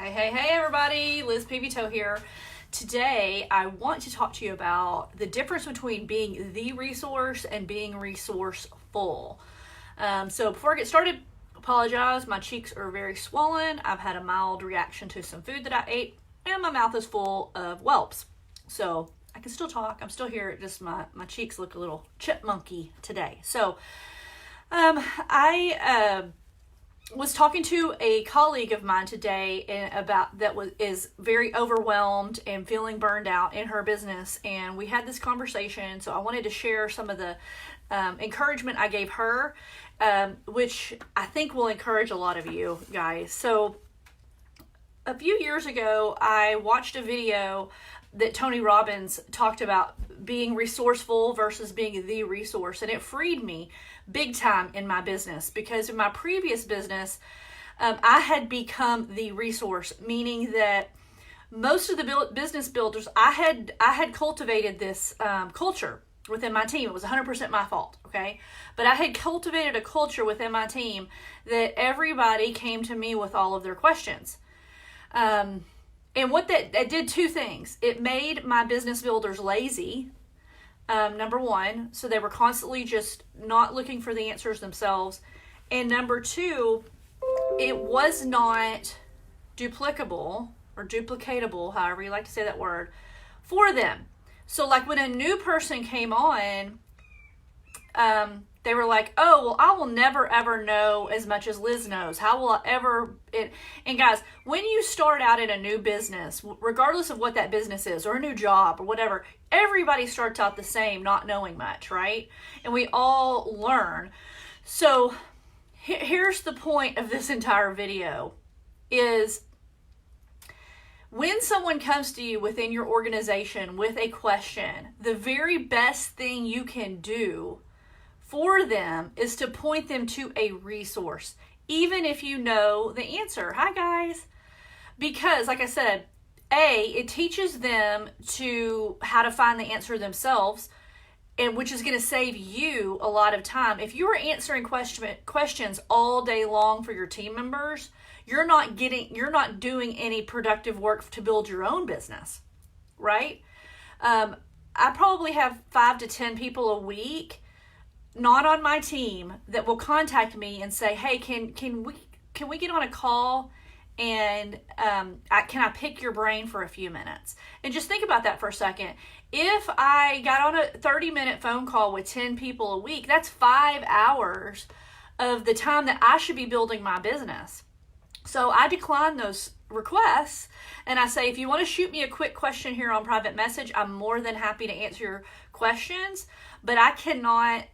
Hey everybody, Liz Pevytoe here. Today I want to talk to you about the difference between being the resource and being resourceful. So before I get started, apologize, my cheeks are very swollen. I've had a mild reaction to some food that I ate and my mouth is full of whelps. So I can still talk, I'm still here, just my cheeks look a little chipmunky today. So I was talking to a colleague of mine today is very overwhelmed and feeling burned out in her business, and we had this conversation. So I wanted to share some of the encouragement I gave her, which I think will encourage a lot of you guys. So a few years ago, I watched a video that Tony Robbins talked about being resourceful versus being the resource, and it freed me big time in my business, because in my previous business, I had become the resource, meaning that most of the business builders, I had cultivated this culture within my team. It was 100% my fault, okay? But I had cultivated a culture within my team that everybody came to me with all of their questions. And what that did two things. It made my business builders lazy, number one, so they were constantly just not looking for the answers themselves. And number two, it was not duplicable or duplicatable, however you like to say that word, for them. So like when a new person came on, they were like, oh, well, I will never ever know as much as Liz knows. How will I ever... And guys, when you start out in a new business, regardless of what that business is, or a new job or whatever, everybody starts out the same, not knowing much, right? And we all learn. So here's the point of this entire video is when someone comes to you within your organization with a question, the very best thing you can do for them is to point them to a resource, even if you know the answer. Hi guys. Because like I said, it teaches them how to find the answer themselves, and which is going to save you a lot of time. If you're answering questions all day long for your team members, you're not doing any productive work to build your own business, right? I probably have 5 to 10 people a week not on my team that will contact me and say, hey, can we get on a call and can I pick your brain for a few minutes? And just think about that for a second. If I got on a 30-minute phone call with 10 people a week, that's 5 hours of the time that I should be building my business. So I decline those requests and I say, if you want to shoot me a quick question here on private message, I'm more than happy to answer your questions, but I cannot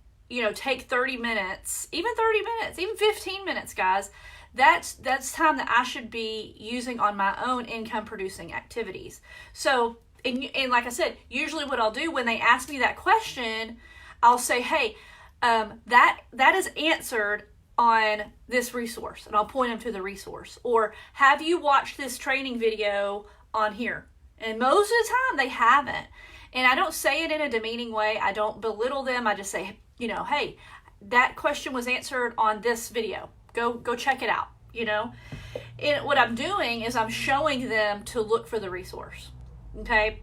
take 30 minutes, even 30 minutes, even 15 minutes, guys. That's time that I should be using on my own income producing activities. So, and like I said, usually what I'll do when they ask me that question, I'll say, hey, that is answered on this resource, and I'll point them to the resource. Or have you watched this training video on here? And most of the time they haven't. And I don't say it in a demeaning way. I don't belittle them. I just say, hey, that question was answered on this video. Go check it out, And what I'm doing is I'm showing them to look for the resource, okay?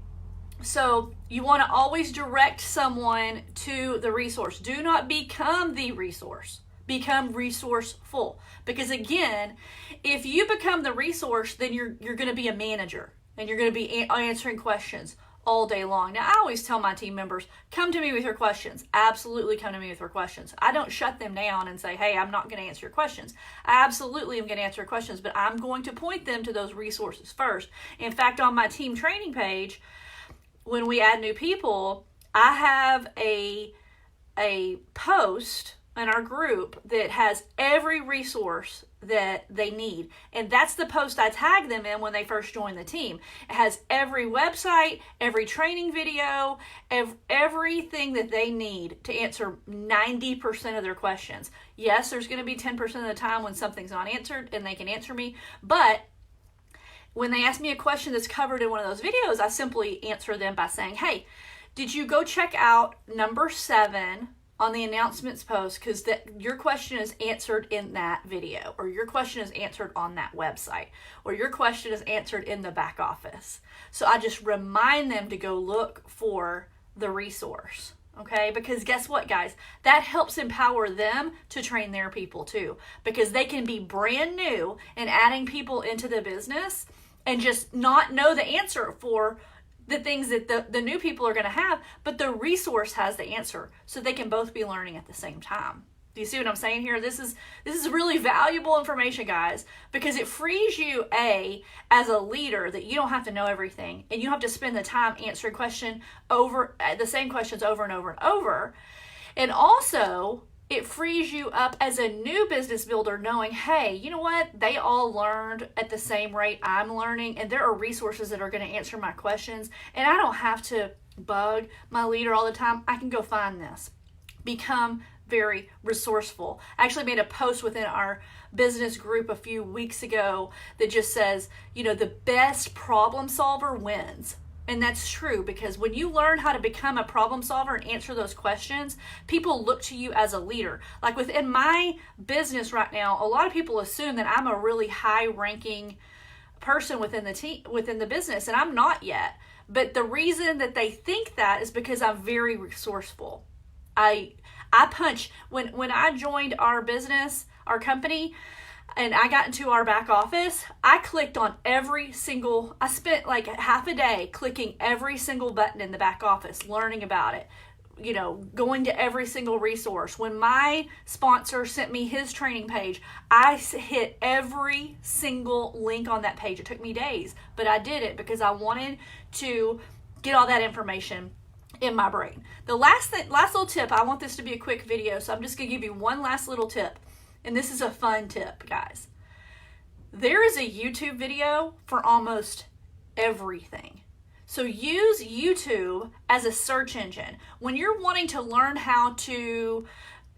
So you want to always direct someone to the resource. Do not become the resource. Become resourceful. Because again, if you become the resource, then you're going to be a manager and you're going to be answering questions all day long. Now, I always tell my team members, come to me with your questions. Absolutely come to me with your questions. I don't shut them down and say, hey, I'm not going to answer your questions. I absolutely am going to answer your questions, but I'm going to point them to those resources first. In fact, on my team training page, when we add new people, I have a post in our group that has every resource that they need. And that's the post I tag them in when they first join the team. It has every website, every training video, everything that they need to answer 90% of their questions. Yes, there's going to be 10% of the time when something's not answered and they can answer me. But when they ask me a question that's covered in one of those videos, I simply answer them by saying, hey, did you go check out number 7 on the announcements post, because your question is answered in that video, or your question is answered on that website, or your question is answered in the back office. So I just remind them to go look for the resource. Okay, because guess what, guys? That helps empower them to train their people too, because they can be brand new and adding people into the business and just not know the answer for the things that the new people are going to have, but the resource has the answer, so they can both be learning at the same time. Do you see what I'm saying here? This is really valuable information, guys, because it frees you, as a leader, that you don't have to know everything, and you don't have to spend the time answering the same questions over and over and over. And also, it frees you up as a new business builder, knowing, hey, you know what? They all learned at the same rate I'm learning, and there are resources that are going to answer my questions, and I don't have to bug my leader all the time. I can go find this. Become very resourceful. I actually made a post within our business group a few weeks ago that just says, the best problem solver wins. And that's true, because when you learn how to become a problem solver and answer those questions, people look to you as a leader. Like within my business right now, a lot of people assume that I'm a really high-ranking person within the team, within the business, and I'm not yet. But the reason that they think that is because I'm very resourceful. I punch, when I joined our business, our company, and I got into our back office, I spent like half a day clicking every single button in the back office, learning about it, going to every single resource. When my sponsor sent me his training page, I hit every single link on that page. It took me days, but I did it because I wanted to get all that information in my brain. The last little tip, I want this to be a quick video, so I'm just going to give you one last little tip. And this is a fun tip, guys. There is a YouTube video for almost everything. So use YouTube as a search engine. When you're wanting to learn how to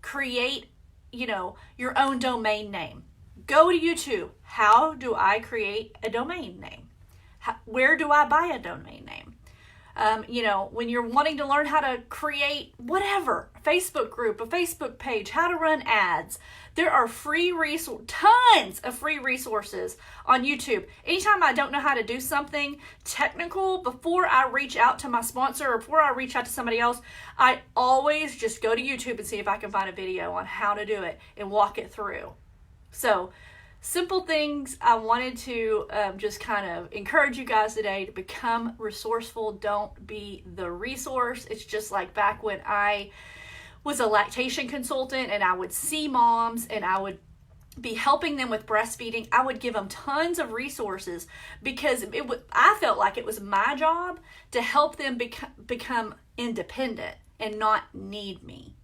create, your own domain name, go to YouTube. How do I create a domain name? Where do I buy a domain name? When you're wanting to learn how to create whatever, a Facebook group, a Facebook page, how to run ads, there are tons of free resources on YouTube. Anytime I don't know how to do something technical, before I reach out to my sponsor or before I reach out to somebody else, I always just go to YouTube and see if I can find a video on how to do it and walk it through. So, simple things. I wanted to just kind of encourage you guys today to become resourceful. Don't be the resource. It's just like back when I was a lactation consultant and I would see moms and I would be helping them with breastfeeding. I would give them tons of resources because I felt like it was my job to help them become independent and not need me.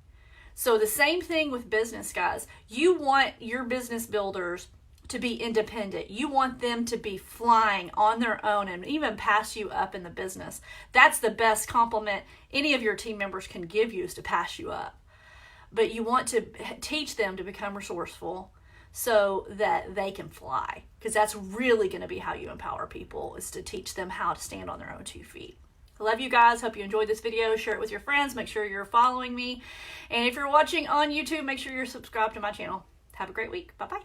So the same thing with business, guys. You want your business builders to be independent. You want them to be flying on their own and even pass you up in the business. That's the best compliment any of your team members can give you, is to pass you up. But you want to teach them to become resourceful so that they can fly, because that's really going to be how you empower people, is to teach them how to stand on their own 2 feet. I love you guys. Hope you enjoyed this video. Share it with your friends. Make sure you're following me. And if you're watching on YouTube, make sure you're subscribed to my channel. Have a great week. Bye-bye.